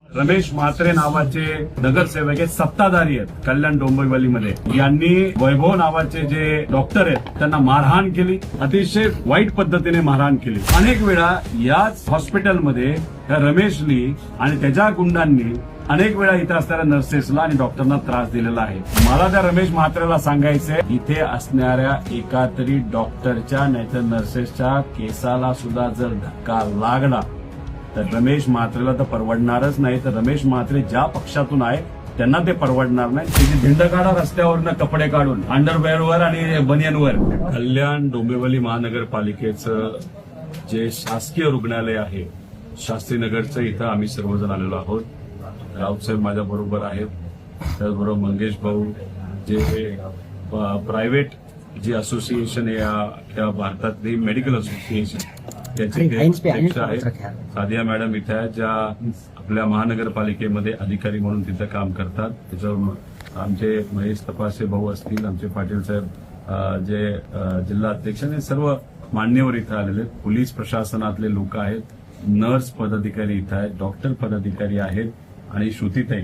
रमेश म्हात्रे नावाचे नगरसेवक आहेत, सत्ताधारी आहेत कल्याण डोंबिवलीमध्ये. यांनी वैभव नावाचे जे डॉक्टर आहेत त्यांना मारहाण केली, अतिशय वाईट पद्धतीने मारहाण केली. अनेक वेळा याच हॉस्पिटलमध्ये रमेशनी आणि त्याच्या गुंडांनी अनेक वेळा इथे असणाऱ्या नर्सेसला आणि डॉक्टरना त्रास दिलेला आहे. मला त्या रमेश म्हात्रेला सांगायचंय, इथे असणाऱ्या एका तरी डॉक्टरच्या नाहीतर नर्सेसच्या केसाला सुद्धा जर धक्का लागला तर रमेश म्हात्रेला तर परवडणारच नाही. तर रमेश म्हात्रे ज्या पक्षातून आहे त्यांना ते परवडणार नाही. त्याची धिंड काढा रस्त्यावरनं कपडे काढून अंडरवेअरवर आणि बनियनवर. कल्याण डोंबिवली महानगरपालिकेचं जे शासकीय रुग्णालय आहे शास्त्रीनगरचं, इथं आम्ही सर्वजण आलेलो आहोत. राऊतसाहेब माझ्या बरोबर आहेत, त्याचबरोबर मंगेश भाऊ जे प्रायव्हेट जी असोसिएशन आहे या भारतातली मेडिकल असोसिएशन त्याचे अध्यक्ष आहेत. सादिया मॅडम इथे आहेत, ज्या आपल्या महानगरपालिकेमध्ये अधिकारी म्हणून तिथं काम करतात. त्याच्यावर आमचे महेश तपासे भाऊ असतील, आमचे पाटील साहेब जे जिल्हा अध्यक्ष आणि सर्व मान्यवर इथं आलेले आहेत. पोलीस प्रशासनातले लोक आहेत, नर्स पदाधिकारी इथं आहेत, डॉक्टर पदाधिकारी आहेत आणि श्रुतीताई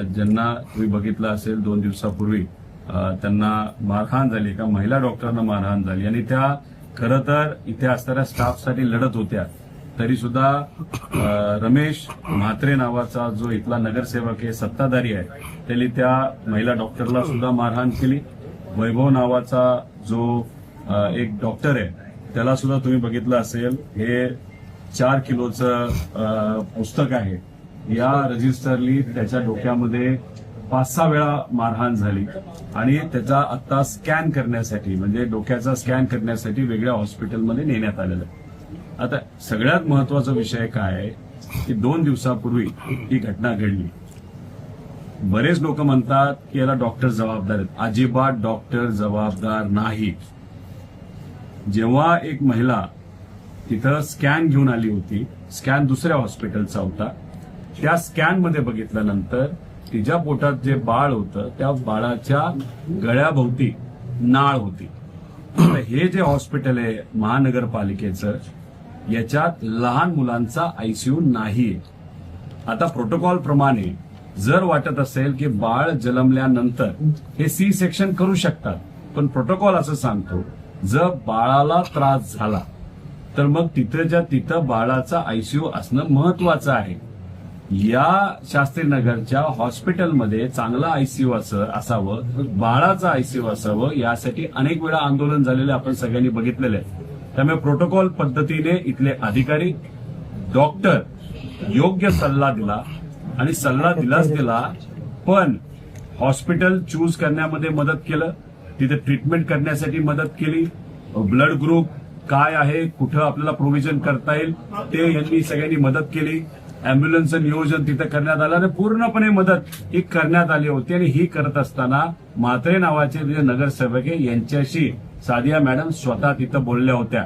ज्यांना तुम्ही बघितलं असेल 2 दिवसापूर्वी त्यांना मारहाण झाली, एका महिला डॉक्टरांना मारहाण झाली आणि त्या खरं तर इथे असणाऱ्या स्टाफसाठी लढत होत्या. तरी सुद्धा रमेश म्हात्रे नावाचा जो इथला नगरसेवक आहे, सत्ताधारी आहे, त्यांनी त्या महिला डॉक्टरला सुद्धा मारहाण केली. वैभव नावाचा जो एक डॉक्टर आहे त्याला सुद्धा तुम्ही बघितलं असेल, हे 4 किलोचं पुस्तक आहे. या रजिस्टरली त्याच्या डोक्यामध्ये 5-6 वेळा मारहाण झाली आणि त्याचा आता स्कॅन करण्यासाठी म्हणजे डोक्याचा स्कॅन करण्यासाठी वेगळ्या हॉस्पिटलमध्ये नेण्यात आलेलं आहे. आता सगळ्यात महत्वाचा विषय काय आहे की 2 दिवसापूर्वी ही घटना घडली. बरेच लोक म्हणतात की याला डॉक्टर जबाबदार आहेत. अजिबात डॉक्टर जबाबदार नाही. जेव्हा एक महिला तिथं स्कॅन घेऊन आली होती, स्कॅन दुसऱ्या हॉस्पिटलचा होता, त्या स्कॅनमध्ये बघितल्यानंतर तिच्या पोटात जे बाळ होतं त्या बाळाच्या गळ्याभोवती नाळ होती. हे जे हॉस्पिटल आहे महानगरपालिकेचं, याच्यात लहान मुलांचा आयसीयू नाहीये. आता प्रोटोकॉल प्रमाणे जर वाटत असेल की बाळ जन्मल्यानंतर हे सी सेक्शन करू शकतात, पण प्रोटोकॉल असं सांगतो जर बाळाला त्रास झाला तर मग तिथं बाळाचा आयसीयू असणं महत्वाचं आहे. या शास्त्रीनगरच्या हॉस्पिटलमध्ये चांगलं आयसीयू असावं, बाळाचं आयसीयू असावं, यासाठी अनेक वेळा आंदोलन झालेलं आपण सगळ्यांनी बघितलेलं आहे. त्यामुळे प्रोटोकॉल पद्धतीने इथले अधिकारी डॉक्टर योग्य सल्ला दिला आणि सल्ला दिलाच दिला, पण हॉस्पिटल चूज करण्यामध्ये मदत केलं, तिथे ट्रीटमेंट करण्यासाठी मदत केली, ब्लड ग्रुप काय आहे, कुठं आपल्याला प्रोव्हिजन करता येईल ते यांनी सगळ्यांनी मदत केली. अँब्युलन्सचं नियोजन तिथं करण्यात आलं आणि पूर्णपणे मदत ही करण्यात आली होती. आणि ही करत असताना म्हात्रे नावाचे जे नगरसेवक आहे यांच्याशी सादिया मॅडम स्वतः तिथं बोलल्या होत्या.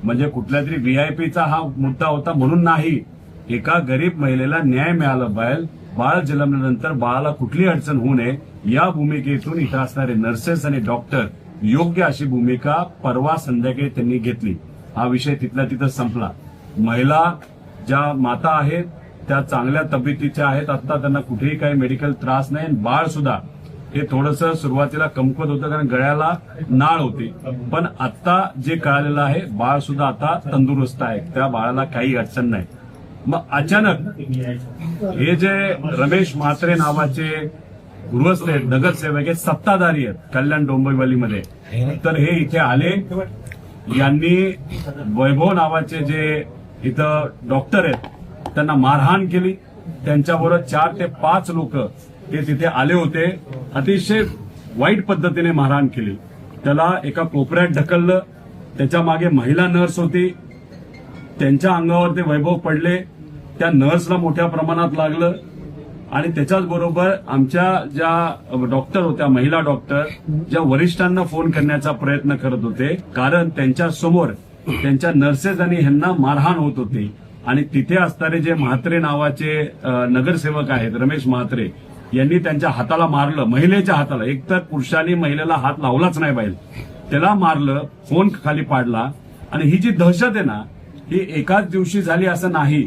म्हणजे कुठल्या तरी व्हीआयपीचा हा मुद्दा होता म्हणून नाही, एका गरीब महिलेला न्याय मिळाला पाहिजे, बाळ जन्मल्यानंतर बाळाला कुठली अडचण होऊ नये या भूमिकेतून इथं असणारे नर्सेस आणि डॉक्टर योग्य अशी भूमिका परवा संध्याकाळी त्यांनी घेतली. हा विषय तिथल्या तिथं संपला. महिला ज्या माता आहेत त्या चांगल्या तब्येतीच्या आहेत, आता त्यांना कुठेही काही मेडिकल त्रास नाही. बाळ सुद्धा हे थोडंसं सुरुवातीला कमकुवत होतं कारण गळ्याला नाळ होती, पण आता जे कळालेलं आहे बाळ सुद्धा आता तंदुरुस्त आहे, त्या बाळाला काही अडचण नाही. मग अचानक हे जे रमेश म्हात्रे नावाचे गृहस्थ आहेत, नगरसेवक आहेत, सत्ताधारी आहेत कल्याण डोंबिवलीमध्ये, तर हे इथे आले. यांनी वैभव नावाचे जे इथं डॉक्टर आहेत त्यांना मारहाण केली. त्यांच्याबरोबर 4 ते 5 लोक हे तिथे आले होते. अतिशय वाईट पद्धतीने मारहाण केली. त्याला एका कोपऱ्यात ढकललं, त्याच्या मागे महिला नर्स होती, त्यांच्या अंगावर ते वैभव पडले, त्या नर्सला मोठ्या प्रमाणात लागलं आणि त्याच्याच बरोबर आमच्या ज्या डॉक्टर होत्या, महिला डॉक्टर, ज्या वरिष्ठांना फोन करण्याचा प्रयत्न करत होते कारण त्यांच्या समोर त्यांच्या नर्सेस आणि ह्यांना मारहाण होत होती. आणि तिथे असणारे जे म्हात्रे नावाचे नगरसेवक आहेत रमेश म्हात्रे, यांनी त्यांच्या हाताला मारलं, महिलेच्या हाताला. एकतर पुरुषांनी महिलेला हात लावलाच नाही पाहिजे, त्याला मारलं, फोन खाली पाडला. आणि ही जी दहशत आहे ना, ही एकाच दिवशी झाली असं नाही,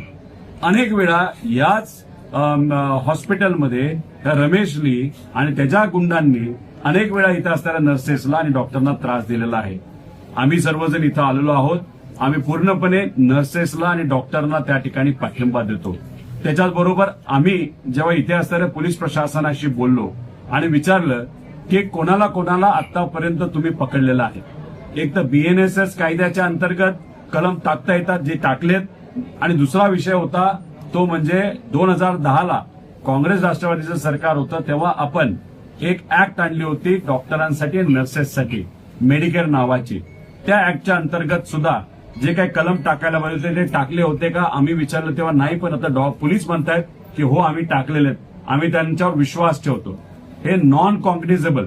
अनेक वेळा याच हॉस्पिटलमध्ये त्या रमेशनी आणि त्याच्या गुंडांनी अनेक वेळा इथं असणाऱ्या नर्सेसला आणि डॉक्टरांना त्रास दिलेला आहे. आम्ही सर्वजण इथं आलेलो आहोत. आम्ही पूर्णपणे नर्सेसला आणि डॉक्टरांना त्या ठिकाणी पाठिंबा देतो. त्याच्याचबरोबर आम्ही जेव्हा इथे असणाऱ्या पोलीस प्रशासनाशी बोललो आणि विचारलं की कोणाला कोणाला आतापर्यंत तुम्ही पकडलेलं आहे. एक तर BNSS कायद्याच्या अंतर्गत कलम टाकता येतात जे टाकलेत, आणि दुसरा विषय होता तो म्हणजे 2010ला काँग्रेस राष्ट्रवादीचं सरकार होतं तेव्हा आपण एक ऍक्ट आणली होती डॉक्टरांसाठी आणि नर्सेससाठी, मेडिकेअर नावाची. त्या ऍक्टच्या अंतर्गत सुद्धा जे काही कलम टाकायला पाहिजे होते ते टाकले होते का आम्ही विचारलं तेव्हा नाही, पण आता पोलीस म्हणतायत की हो आम्ही टाकलेले आहेत, आम्ही त्यांच्यावर विश्वास ठेवतो. हे नॉन कॉग्निझेबल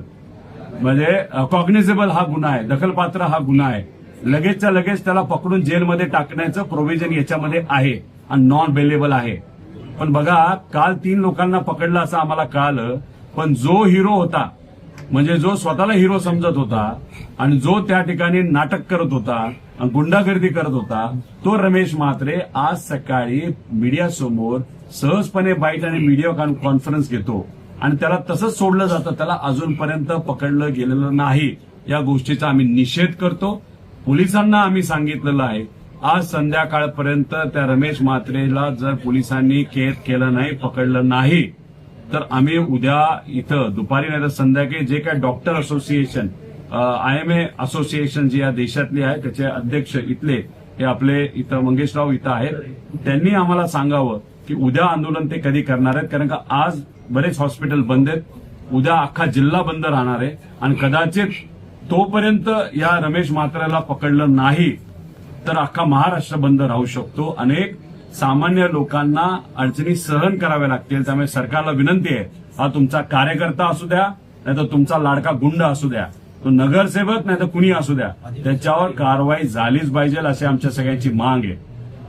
म्हणजे कॉग्निझेबल हा गुन्हा आहे, दखलपात्र हा गुन्हा आहे. लगेचच्या लगेच त्याला पकडून जेलमध्ये टाकण्याचं प्रोव्हिजन याच्यामध्ये आहे आणि नॉन बेलेबल आहे. पण बघा काल 3 लोकांना पकडलं असं आम्हाला कळालं, पण जो हिरो होता म्हणजे जो स्वतःला हिरो समजत होता आणि जो त्या ठिकाणी नाटक करत होता, गुंडागर्दी करत होता, तो रमेश म्हात्रे आज सकाळी मीडियासमोर सहजपणे बाईट आणि मीडिया कॉन्फरन्स घेतो आणि त्याला तसंच सोडलं जातं, त्याला अजूनपर्यंत पकडलं गेलेलं नाही. या गोष्टीचा आम्ही निषेध करतो. पोलिसांना आम्ही सांगितलेलं आहे आज संध्याकाळपर्यंत त्या रमेश म्हात्रेला जर पोलिसांनी कैद केलं नाही, पकडलं नाही, तर आम्ही उद्या इथं दुपारी नाही तर संध्याकाळी जे काय डॉक्टर असोसिएशन IMA असोसिएशन जी या देशातली आहे त्याचे अध्यक्ष इथले हे आपले इथं मंगेशराव इथं आहेत, त्यांनी आम्हाला सांगावं की उद्या आंदोलन ते कधी करणार आहेत. कारण का आज बरेच हॉस्पिटल बंद आहेत, उद्या अख्खा जिल्हा बंद राहणार आहे आणि कदाचित तोपर्यंत या रमेश म्हात्रेला पकडलं नाही तर अख्खा महाराष्ट्र बंद राहू शकतो. अनेक सामान्य लोकांना अडचणी सहन कराव्या लागतील. त्यामुळे सरकारला विनंती आहे, हा तुमचा कार्यकर्ता असू द्या नाही तर तुमचा लाडका गुंड असू द्या, तो नगरसेवक नाही तर कुणी असू द्या, त्याच्यावर कारवाई झालीच पाहिजे अशी आमच्या सगळ्यांची मांग आहे.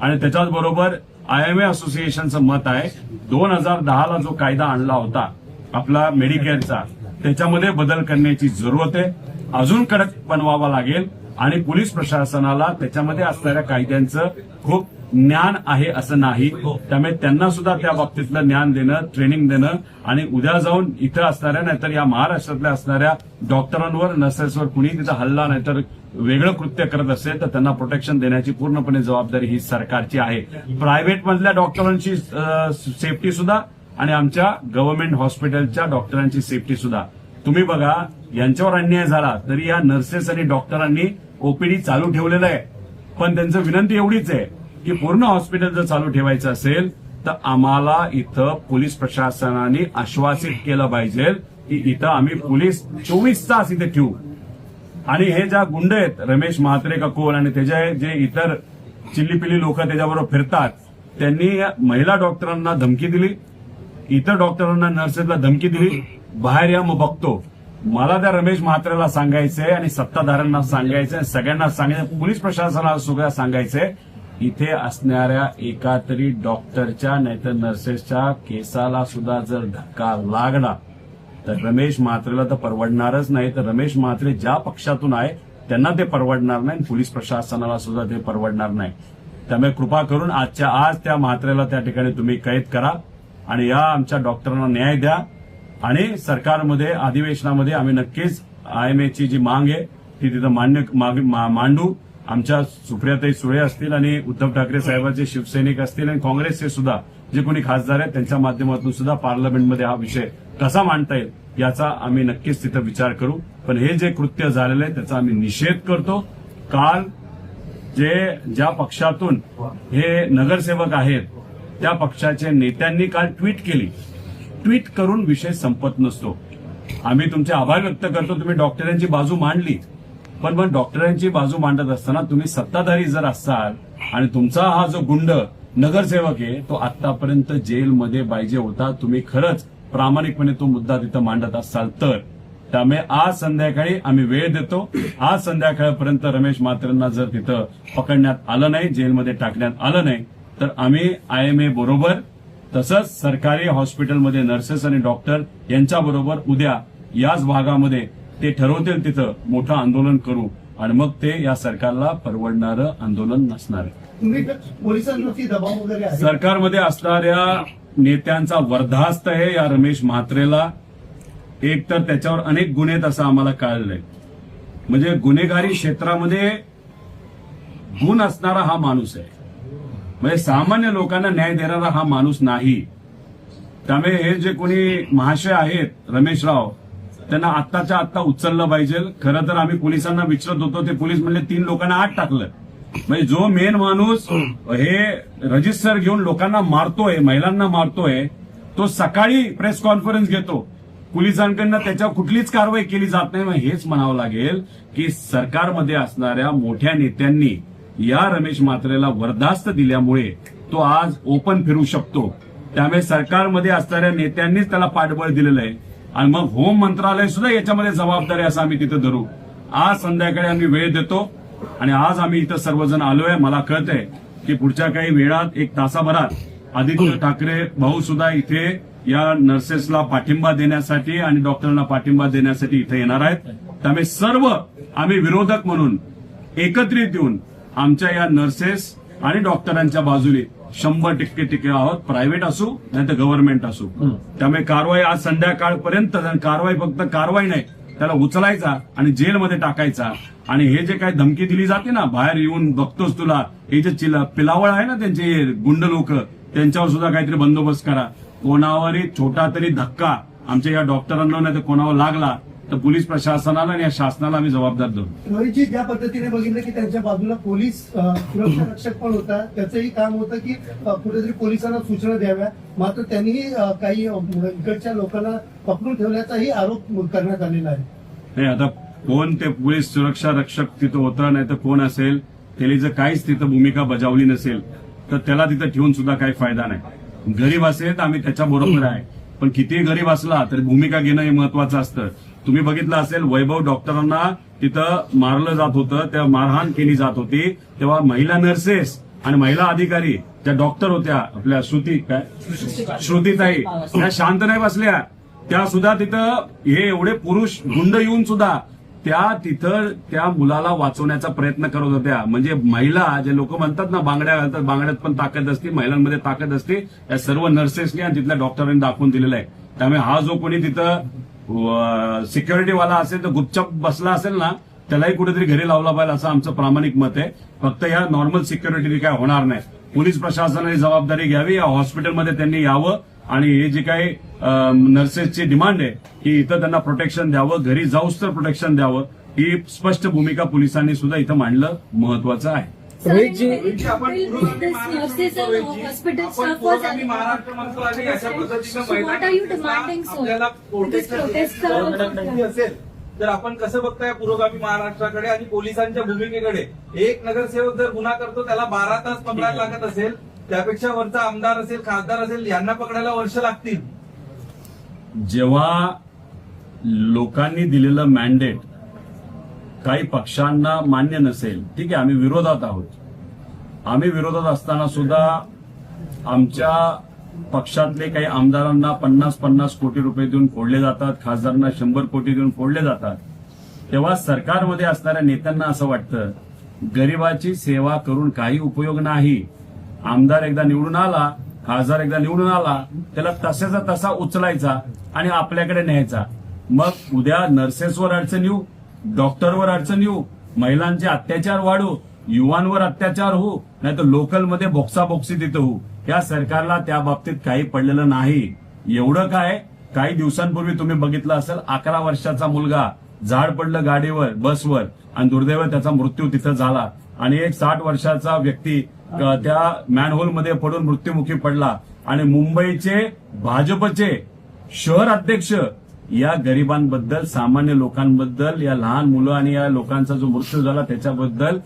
आणि त्याच्याच बरोबर IMA असोसिएशनचं मत आहे 2010ला जो कायदा आणला होता आपला मेडिकेअरचा त्याच्यामध्ये बदल करण्याची जरूरत आहे. अजून कडक बनवावा लागेल आणि पोलीस प्रशासनाला त्याच्यामध्ये असणाऱ्या कायद्यांचं खूप ज्ञान आहे असं नाही, त्यामुळे त्यांना सुद्धा त्या बाबतीतलं ज्ञान देणं, ट्रेनिंग देणं आणि उद्या जाऊन इथं असणाऱ्या नाहीतर या महाराष्ट्रातल्या असणाऱ्या डॉक्टरांवर, नर्सेसवर कुणी तिथं हल्ला नाहीतर वेगळं कृत्य करत असेल तर त्यांना प्रोटेक्शन देण्याची पूर्णपणे जबाबदारी ही सरकारची आहे. प्रायव्हेट मधल्या डॉक्टरांची सेफ्टी सुद्धा आणि आमच्या गव्हर्नमेंट हॉस्पिटलच्या डॉक्टरांची सेफ्टी सुद्धा. तुम्ही बघा यांच्यावर अन्याय झाला तरी या नर्सेस आणि डॉक्टरांनी OPD चालू ठेवलेलं आहे, पण त्यांचं विनंती एवढीच आहे की पूर्ण हॉस्पिटल जर चालू ठेवायचं असेल तर आम्हाला इथं पोलीस प्रशासनाने आश्वासित केलं पाहिजे की इथं आम्ही पोलीस 24 तास इथे ठेवू. आणि हे ज्या गुंड आहेत रमेश म्हात्रे का कोण आणि त्याचे जे इतर चिल्लीपिल्ली लोक त्याच्याबरोबर फिरतात, त्यांनी महिला डॉक्टरांना धमकी दिली, इतर डॉक्टरांना, नर्सेसला धमकी दिली, बाहेर या मग बघतो. मला त्या रमेश म्हात्रेला सांगायचंय आणि सत्ताधाऱ्यांना सांगायचंय, सगळ्यांना सांगायचं, पोलीस प्रशासनाला सुद्धा सांगायचंय, इथे असणाऱ्या एका तरी डॉक्टरच्या नाहीतर नर्सेसच्या केसाला सुद्धा जर धक्का लागला तर रमेश म्हात्रेला तर परवडणारच नाही. तर रमेश म्हात्रे ज्या पक्षातून आहे त्यांना ते परवडणार नाही, पोलीस प्रशासनाला सुद्धा ते परवडणार नाही. त्यामुळे कृपा करून आजच्या आज त्या म्हात्रेला त्या ठिकाणी तुम्ही कैद करा आणि या आमच्या डॉक्टरांना न्याय द्या. आणि सरकारमध्ये अधिवेशनामध्ये आम्ही नक्कीच IMAची जी मांग आहे ती तिथं मांडू. आमच्या सुप्रियाताई सुळे असतील आणि उद्धव ठाकरे साहेबांचे शिवसैनिक असतील आणि काँग्रेसचे सुद्धा जे कोणी खासदार आहेत त्यांच्या माध्यमातून सुद्धा पार्लमेंटमध्ये हा विषय कसा मांडता येईल याचा आम्ही नक्कीच तिथं विचार करू. पण हे जे कृत्य झालेलं आहे त्याचा आम्ही निषेध करतो. काल ज्या पक्षातून हे नगरसेवक आहेत त्या पक्षाच्या नेत्यांनी काल ट्विट केली. ट्विट करून विषय संपत नसतो. आम्ही तुमचे आभार व्यक्त करतो, तुम्ही डॉक्टरांची बाजू मांडली, पण मग डॉक्टरांची बाजू मांडत असताना तुम्ही सत्ताधारी जर असाल आणि तुमचा हा जो गुंड नगरसेवक आहे तो आतापर्यंत जेलमध्ये पाहिजे होता, तुम्ही खरंच प्रामाणिकपणे तो मुद्दा तिथं मांडत असाल तर. त्यामुळे आज संध्याकाळी आम्ही वेळ देतो. आज संध्याकाळपर्यंत रमेश म्हात्रेंना जर तिथं पकडण्यात आलं नाही, जेलमध्ये टाकण्यात आलं नाही, तर आम्ही IMA बरोबर तसंच सरकारी हॉस्पिटलमध्ये नर्सेस आणि डॉक्टर यांच्याबरोबर उद्या याच भागामध्ये ते ठरवतील तिथं मोठं आंदोलन करू आणि मग ते या सरकारला परवडणारं आंदोलन नसणार आहे. पोलिसांवरती दबाव वगैरे आहे? सरकारमध्ये असणाऱ्या नेत्यांचा वर्धास्त आहे या रमेश म्हात्रेला. एक तर त्याच्यावर अनेक गुन्हे आहेत असं आम्हाला कळलंय. म्हणजे गुन्हेगारी क्षेत्रामध्ये गुण असणारा हा माणूस आहे. म्हणजे सामान्य लोकांना न्याय देणारा हा माणूस नाही. त्यामुळे हे जे कोणी महाशय आहेत रमेशराव, त्यांना आत्ताच्या आत्ता उचललं पाहिजे. खरं तर आम्ही पोलिसांना विचारत होतो, ते पोलीस म्हणले 3 लोकांना आत टाकलं. म्हणजे जो मेन माणूस हे रजिस्टर घेऊन लोकांना मारतोय, महिलांना मारतोय, तो सकाळी प्रेस कॉन्फरन्स घेतो. पोलिसांकडनं त्याच्यावर कुठलीच कारवाई केली जात नाही. हेच म्हणावं लागेल की सरकारमध्ये असणाऱ्या मोठ्या नेत्यांनी या रमेश म्हात्रेला बरदास्त दिल्यामुळे तो आज ओपन फिरू शकतो. त्यामुळे सरकारमध्ये असणाऱ्या नेत्यांनीच त्याला पाठबळ दिलेलं आहे. आणि मग होम मंत्रालय सुद्धा याच्यामध्ये जबाबदार आहे असं आम्ही तिथं धरू. आज संध्याकाळी आम्ही वेळ देतो आणि आज आम्ही इथं सर्वजण आलोय. मला कळतंय की पुढच्या काही वेळात 1 तासाभरात आदित्य ठाकरे भाऊ सुद्धा इथे या नर्सेसला पाठिंबा देण्यासाठी आणि डॉक्टरांना पाठिंबा देण्यासाठी इथे येणार आहेत. त्यामुळे सर्व आम्ही विरोधक म्हणून एकत्रित येऊन आमच्या या नर्सेस आणि डॉक्टरांच्या बाजूने 100% टिके आहोत. प्रायव्हेट असू नाही तर गव्हर्नमेंट असू. त्यामुळे कारवाई आज संध्याकाळपर्यंत, कारवाई फक्त कारवाई नाही, त्याला उचलायचा आणि जेलमध्ये टाकायचा. आणि हे जे काही धमकी दिली जाते ना, बाहेर येऊन बघतोच तुला, हे जे पिलावळ आहे ना त्यांचे गुंड लोक, त्यांच्यावर सुद्धा काहीतरी बंदोबस्त करा. कोणावरही छोटा तरी धक्का आमच्या या डॉक्टरांना नाही तर कोणावर लागला तर पोलीस प्रशासनाला आणि या शासनाला आम्ही जबाबदार धरू. रोहितजी, ज्या पद्धतीने बघितलं की त्यांच्या बाजूला पोलीस सुरक्षा रक्षक पण होता, त्याचंही काम होतं की कुठेतरी पोलिसांना सूचना द्याव्या, मात्र त्यांनीही काही इकडच्या लोकांना पकडून ठेवल्याचाही आरोप करण्यात आलेला आहे. नाही, आता कोण ते पोलीस सुरक्षा रक्षक तिथं होतं नाही तर कोण असेल, त्याने जर काहीच तिथं भूमिका बजावली नसेल तर त्याला तिथं ठेवून सुद्धा काही फायदा नाही. गरीब असेल तर आम्ही त्याच्या बरोबर आहे, पण कितीही गरीब असला तरी भूमिका घेणं हे महत्वाचं असतं. तुम्ही बघितलं असेल वैभव डॉक्टरांना तिथं मारलं जात होतं, तेव्हा मारहाण केली जात होती, तेव्हा महिला नर्सेस आणि महिला अधिकारी ज्या डॉक्टर होत्या, आपल्या श्रुतीताई, त्या शांत नाही बसल्या. त्या सुद्धा तिथं हे एवढे पुरुष गुंड येऊन सुद्धा त्या तिथं त्या मुलाला वाचवण्याचा प्रयत्न करत होत्या. म्हणजे महिला, जे लोक म्हणतात ना बांगड्या घालतात, बांगड्यात पण ताकद असते, महिलांमध्ये ताकद असते, या सर्व नर्सेसनी आणि तिथल्या डॉक्टरांनी दाखवून दिलेलं आहे. त्यामुळे हा जो कोणी तिथं सिक्युरिटीवाला असेल तर गुपचाप बसला असेल ना, त्यालाही कुठेतरी घरी लावला पाहिजे असं आमचं प्रामाणिक मत आहे. फक्त ह्या नॉर्मल सिक्युरिटीने काय होणार नाही. पोलीस प्रशासनाने जबाबदारी घ्यावी, या हॉस्पिटलमध्ये त्यांनी यावं आणि हे जे काही नर्सेसची डिमांड आहे की इथं त्यांना प्रोटेक्शन द्यावं, घरी जाऊच तर प्रोटेक्शन द्यावं, ही स्पष्ट भूमिका पोलिसांनी सुद्धा इथं मांडलं महत्वाचं आहे. तर आपण कसं बघताय पुरोगामी महाराष्ट्राकडे आणि पोलिसांच्या भूमिकेकडे? एक नगरसेवक जर गुन्हा करतो त्याला 12 तास पकडायला लागत असेल, त्यापेक्षा वरचा आमदार असेल, खासदार असेल, यांना पकडायला वर्ष लागतील. जेव्हा लोकांनी दिलेलं मॅन्डेट काही पक्षांना मान्य नसेल, ठीक आहे, आम्ही विरोधात आहोत. आम्ही विरोधात असताना सुद्धा आमच्या पक्षातले काही आमदारांना 50-50 कोटी रुपये देऊन फोडले जातात, खासदारांना 100 कोटी देऊन फोडले जातात. तेव्हा सरकारमध्ये असणाऱ्या नेत्यांना असं वाटतं गरिबाची सेवा करून काही उपयोग नाही. आमदार एकदा निवडून आला, खासदार एकदा निवडून आला, त्याला तसाचा तसा उचलायचा आणि आपल्याकडे न्यायचा. मग उद्या नर्सेसवर अडचण येऊ, डॉक्टरवर अडचण येऊ, महिलांचे अत्याचार वाढू, युवांवर अत्याचार होऊ, नाही तर लोकलमध्ये बोक्साबोक्सी तिथं होऊ. या सरकारला त्या बाबतीत काही पडलेलं नाही. एवढं काय, काही दिवसांपूर्वी तुम्ही बघितलं असेल 11 वर्षाचा मुलगा झाड पडलं गाडीवर, बसवर, आणि दुर्दैव त्याचा मृत्यू तिथं झाला. आणि एक 60 वर्षाचा व्यक्ती त्या मॅनहोलमध्ये पडून मृत्युमुखी पडला. आणि मुंबईचे भाजपचे शहर अध्यक्ष या गरिबांबद्दल, सामान्य लोकांबद्दल, या लहान मुलं आणि या लोकांचा जो मृत्यू झाला त्याच्याबद्दल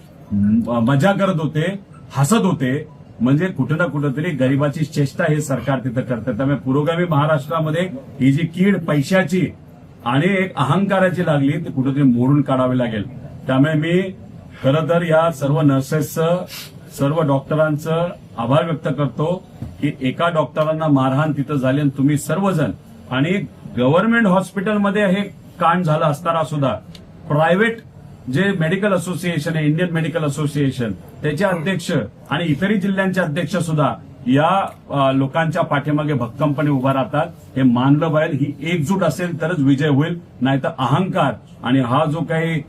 मजा करत होते, हसत होते. म्हणजे कुठं ना कुठंतरी गरिबाची चेष्टा हे सरकार तिथं करतं. त्यामुळे पुरोगामी महाराष्ट्रामध्ये ही जी कीड पैशाची आणि एक अहंकाराची लागली ती कुठेतरी मोडून काढावी लागेल. त्यामुळे मी खरं तर या सर्व नर्सेसचं, सर्व डॉक्टरांचं आभार व्यक्त करतो की एका डॉक्टरांना मारहाण तिथं झाली आणि तुम्ही सर्वजण, आणि गव्हर्नमेंट हॉस्पिटलमध्ये हे कांड झालं असताना सुद्धा प्रायव्हेट जे मेडिकल असोसिएशन आहे, इंडियन मेडिकल असोसिएशन, त्याचे अध्यक्ष आणि इतरही जिल्ह्यांचे अध्यक्ष सुद्धा या लोकांच्या पाठीमागे भक्कमपणे उभा राहतात. हे मानलं पाहिजे. ही एकजूट असेल तरच विजय होईल, नाहीतर अहंकार आणि हा जो काही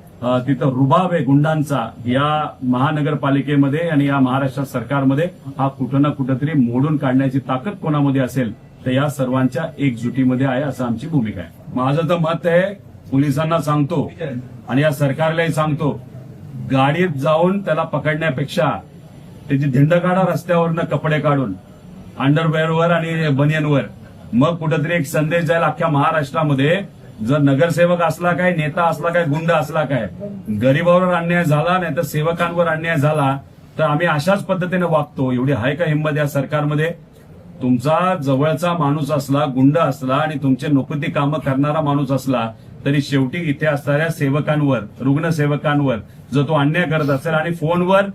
तिथं रुबाब आहे गुंडांचा या महानगरपालिकेमध्ये आणि या महाराष्ट्र सरकारमध्ये, हा कुठं ना कुठंतरी मोडून काढण्याची ताकद कोणामध्ये असेल तर या सर्वांच्या एकजुटीमध्ये आहे, असं आमची भूमिका आहे. माझं तर मत आहे, पोलिसांना सांगतो आणि या सरकारलाही सांगतो, गाडीत जाऊन त्याला पकडण्यापेक्षा त्याची धिंड काढा रस्त्यावरनं कपडे काढून अंडरवेअरवर आणि बनियनवर. मग कुठेतरी एक संदेश जाईल अख्ख्या महाराष्ट्रामध्ये. जर नगरसेवक असला काय, नेता असला काय, गुंड असला काय, गरीबावर अन्याय झाला नाही तर सेवकांवर अन्याय झाला तर आम्ही अशाच पद्धतीने वागतो. एवढी आहे का हिंमत या सरकारमध्ये? तुमचा जवळचा माणूस असला, गुंड असला आणि तुमचे नोकरी कामं करणारा माणूस असला तरी शेवटी इथे असणाऱ्या सेवकांवर, रुग्णसेवकांवर जर तो अन्याय करत असेल आणि फोनवर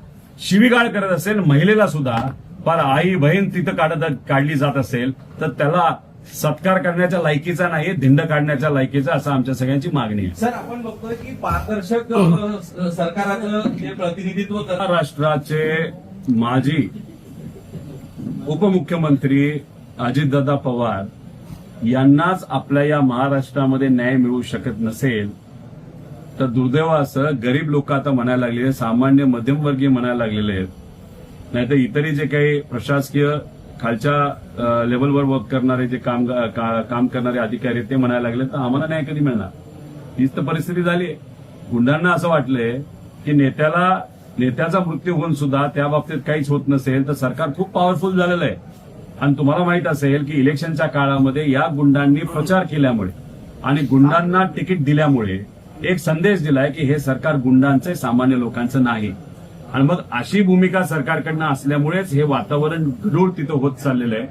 शिवीगाळ करत असेल, महिलेला सुद्धा फार आई बहीण तिथं काढली जात असेल तर त्याला सत्कार करण्याच्या लायकीचा नाही, धिंड काढण्याच्या लायकीचा, असं आमच्या सगळ्यांची मागणी आहे. सर, आपण बघतोय की पारदर्शक सरकाराचं जे प्रतिनिधित्व करतात, महाराष्ट्राचे माजी उपमुख्यमंत्री अजितदादा पवार यांनाच आपल्या या महाराष्ट्रामध्ये न्याय मिळू शकत नसेल तर दुर्दैव असं गरीब लोक आता म्हणायला लागलेले, सामान्य मध्यमवर्गीय म्हणायला लागलेले आहेत, नाहीतर इतरही जे काही प्रशासकीय खालच्या लेवलवर वर्क करणारे जे काम करणारे अधिकारी आहेत ते म्हणायला लागले तर आम्हाला न्याय कधी मिळणार? हीच तर परिस्थिती झाली आहे. गुंडांना असं वाटलंय की नेत्याचा मृत्यू होऊन सुद्धा त्या बाबतीत काहीच होत नसेल तर सरकार खूप पॉवरफुल झालेलं आहे. आणि तुम्हाला माहित असेल की इलेक्शनच्या काळामध्ये या गुंडांनी प्रचार केल्यामुळे आणि गुंडांना तिकीट दिल्यामुळे एक संदेश दिलाय की हे सरकार गुंडांचे, सामान्य लोकांचं नाही. आणि मग अशी भूमिका सरकारकडनं असल्यामुळेच हे वातावरण गढूळ तिथं होत चाललेलं आहे.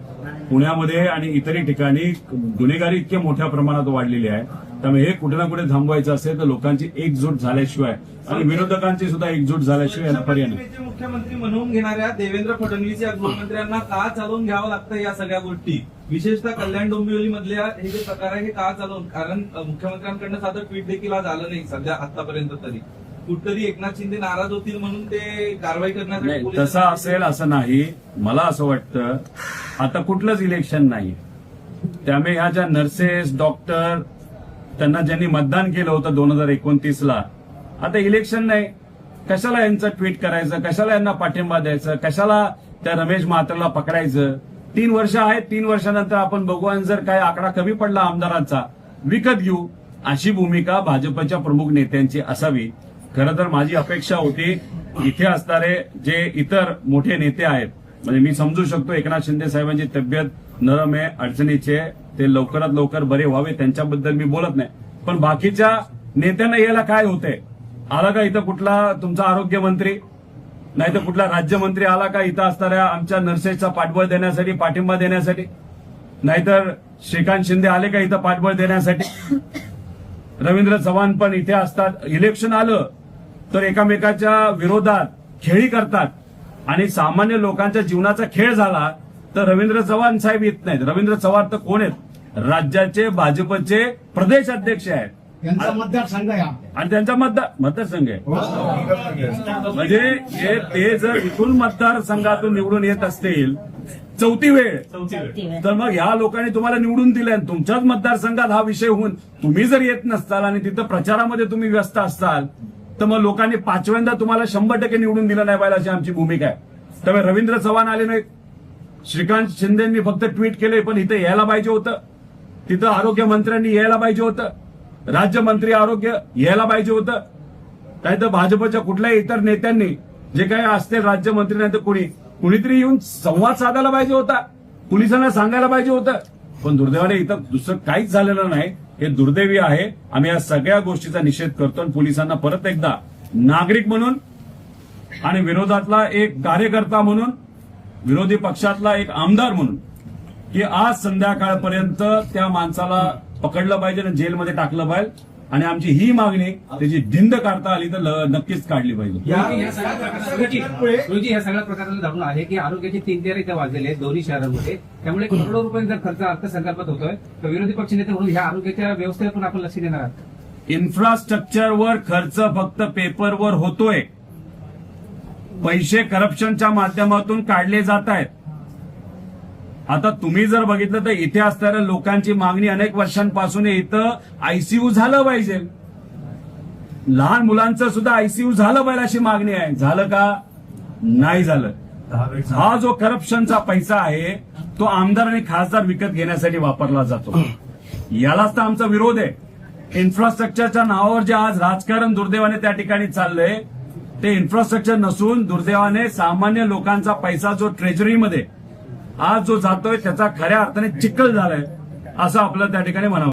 पुण्यामध्ये आणि इतरही ठिकाणी गुन्हेगारी इतक्या मोठ्या प्रमाणात वाढलेली आहे. त्यामुळे हे कुठे ना कुठे थांबवायचं असेल तर लोकांची एकजूट झाल्याशिवाय आणि विरोधकांची सुद्धा एकजूट झाल्याशिवाय याला पर्याय नाही. मुख्यमंत्री म्हणून घेणाऱ्या देवेंद्र फडणवीस या गृहमंत्र्यांना का चालवून घ्यावं लागतं या सगळ्या गोष्टी, विशेषतः कल्याण डोंबिवली मधल्या हे जे प्रकार आहे हे का चालवून? कारण मुख्यमंत्र्यांकडनं साधं ट्विट देखील आज आलं नाही सध्या आतापर्यंत तरी. कुठतरी एकनाथ शिंदे नाराज होतील म्हणून ते कारवाई करण्यासाठी तसं असेल असं नाही. मला असं वाटतं आता कुठलंच इलेक्शन नाही, त्यामुळे ह्या ज्या नर्सेस, डॉक्टर, त्यांना ज्यांनी मतदान केलं होतं 2029ला, आता इलेक्शन नाही, कशाला यांचं ट्विट करायचं, कशाला यांना पाठिंबा द्यायचं, कशाला त्या रमेश म्हात्रेला पकडायचं? 3 वर्ष आहेत, 3 वर्षानंतर आपण बघू आणि जर काय आकडा कमी पडला आमदारांचा विकत घेऊ, अशी भूमिका भाजपच्या प्रमुख नेत्यांची असावी. खरं तर माझी अपेक्षा होती इथे असणारे जे इतर मोठे नेते आहेत, म्हणजे मी समजू शकतो एकनाथ शिंदे साहेबांची तब्येत नरम आहे, अडचणीचे, ते लवकरात लवकर बरे व्हावे, त्यांच्याबद्दल मी बोलत नाही. पण बाकीच्या नेत्यांना यायला काय होतंय? आला का इथं कुठला तुमचा आरोग्यमंत्री, नाही तर कुठला राज्यमंत्री आला का इथं असणाऱ्या आमच्या नर्सेसचा पाठबळ देण्यासाठी, पाठिंबा देण्यासाठी? नाहीतर श्रीकांत शिंदे आले का इथं पाठबळ देण्यासाठी? रवींद्र चव्हाण पण इथे असतात. इलेक्शन आलं तर एकामेकाच्या विरोधात खेळी करतात आणि सामान्य लोकांच्या जीवनाचा खेळ झाला तर रवींद्र चव्हाण साहेब येत नाहीत. रवींद्र चव्हाण तर कोण आहेत? राज्याचे भाजपचे प्रदेश अध्यक्ष आहेत. यांचा मतदारसंघ आहे आणि त्यांचा मतदारसंघ आहे. म्हणजे ते जर इथून मतदारसंघातून निवडून येत असतील चौथी वेळ, तर मग ह्या लोकांनी तुम्हाला निवडून दिले. तुमच्याच मतदारसंघात हा विषय होऊन तुम्ही जर येत नसताल आणि तिथं प्रचारामध्ये तुम्ही व्यस्त असताल तर मग लोकांनी 5व्यांदा तुम्हाला 100% निवडून दिलं नाही पाहिजे, अशी आमची भूमिका आहे. त्यामुळे रवींद्र चव्हाण आले नाहीत, श्रीकांत शिंदेंनी फक्त ट्विट केले, पण इथं यायला पाहिजे होतं, तिथं आरोग्यमंत्र्यांनी यायला पाहिजे होतं, राज्यमंत्री आरोग्य यायला पाहिजे होतं, नाही तर भाजपच्या कुठल्याही इतर नेत्यांनी जे काही असतील राज्यमंत्री नाही तर कुणीतरी येऊन संवाद साधायला पाहिजे होता, पोलिसांना सांगायला पाहिजे होतं. पण दुर्दैवाने इथं दुसरं काहीच झालेलं नाही. हे दुर्दैवी आहे. आम्ही या सगळ्या गोष्टीचा निषेध करतो आणि पोलिसांना परत एकदा नागरिक म्हणून आणि विरोधातला एक कार्यकर्ता म्हणून, विरोधी पक्षातला एक आमदार म्हणून, की आज संध्याकाळपर्यंत त्या माणसाला पकडलं पाहिजे आणि जेलमध्ये टाकलं पाहिजे. आणि आमची ही मागणी त्याची धिंड काढता आली तर नक्कीच काढली पाहिजे. या सगळ्या प्रकाराला दाखवून आहे की आरोग्याचे 3 ते इथे वाजलेले आहेत दोन्ही शहरांमध्ये, त्यामुळे करोडो रुपयांचा खर्च अर्थसंकल्पात होतोय. तर विरोधी पक्षनेते म्हणून ह्या आरोग्याच्या व्यवस्थेवर पण आपण लक्ष देणार आहात? इन्फ्रास्ट्रक्चरवर खर्च फक्त पेपरवर होतोय, पैसे करप्शनच्या माध्यमातून काढले जात आहेत. आता तुम्ही जर बघितलं तर इथे असणाऱ्या लोकांची मागणी अनेक वर्षांपासून आहे, इथं आयसीयू झालं पाहिजे, लहान मुलांचं सुद्धा आयसीयू झालं पाहिजे अशी मागणी आहे. झालं का? नाही झालं. हा जो करप्शनचा पैसा आहे तो आमदार आणि खासदार विकत घेण्यासाठी वापरला जातो. यालाच तर आमचा विरोध आहे. इन्फ्रास्ट्रक्चरच्या नावावर जे आज राजकारण दुर्दैवाने त्या ठिकाणी चाललंय ते इन्फ्रास्ट्रक्चर नसून दुर्दैवाने सामान्य लोकांचा पैसा जो ट्रेजरीमध्ये आज जो जातोय त्याचा खऱ्या अर्थाने चिखल झालाय असं आपलं त्या ठिकाणी म्हणावं.